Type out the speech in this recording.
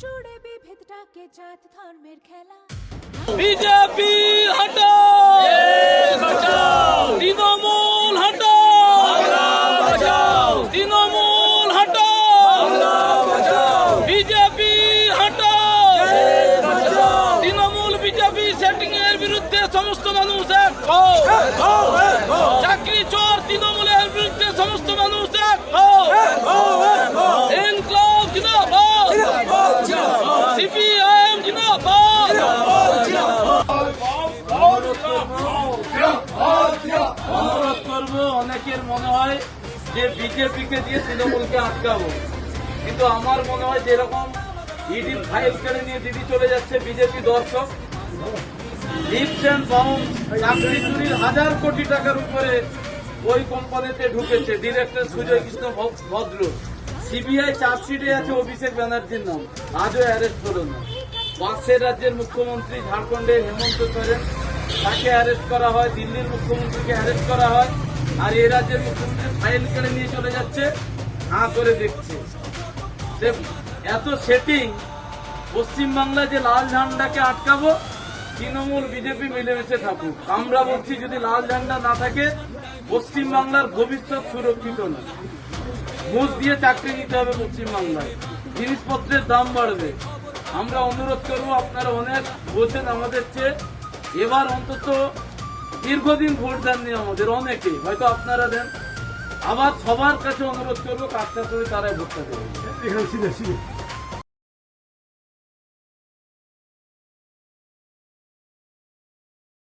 জুড়ে বিভেদটাকে জাত ধর্মের খেলা। বিজেপি হটাও, তৃণমূল হটাও, তৃণমূল হটাও, বিজেপি হটাও, তৃণমূল বিজেপি সেটিং এর বিরুদ্ধে সমস্ত মানুষ এক হও। চাকরি চোর তৃণমূলের বিরুদ্ধে সমস্ত মানুষ এক হও। ইনকলাব জিন্দাবাদ, সিপিআইএম জিন্দাবাদ। অনুরোধ করবো, অনেকের মনে হয় যে বিজেপিকে দিয়ে তৃণমূলকে আটকাবো, কিন্তু আমার মনে হয় যেরকম ইডি ফাইল কেড়ে নিয়ে দিদি চলে যাচ্ছে বিজেপি দর্শক, লিপস অ্যান্ড বাউন্ড চাকরি চুরির 1000 কোটি টাকার উপরে ওই কোম্পানিতে ঢুকেছে ডিরেক্টর সুজয় কৃষ্ণ ভদ্র। সিবিআই চার্জশিটে আছে অভিষেক ব্যানার্জির নাম, আজও অ্যারেস্ট হলো না। পাশের রাজ্যের মুখ্যমন্ত্রী ঝাড়খণ্ডের হেমন্ত সোরেন, তাকে অ্যারেস্ট করা হয়, দিল্লির মুখ্যমন্ত্রীকে অ্যারেস্ট করা হয়, আর এই রাজ্যের মুখ্যমন্ত্রী ফাইল কেড়ে নিয়ে চলে যাচ্ছে, হাঁ করে দেখছে। এত সেটিং, পশ্চিমবাংলায় যে লাল ঝান্ডাকে আটকাবো, তৃণমূল বিজেপি মিলেমিশে থাকুক। আমরা বলছি যদি লাল ঝান্ডা না থাকে পশ্চিমবাংলার ভবিষ্যৎ সুরক্ষিত না। ঘুষ দিয়ে চাকরি নিতে হবে পশ্চিমবাংলায়, জিনিসপত্রের দাম বাড়বে। আমরা অনুরোধ করবো, আপনারা অনেক বোঝেন আমাদের চেয়ে, এবার অন্তত দীর্ঘদিন ভোট দেননি আমাদের অনেকে, হয়তো আপনারা দেন। আবার সবার কাছে অনুরোধ করবো, কাজটা করে তারাই ভোটটা দেবে।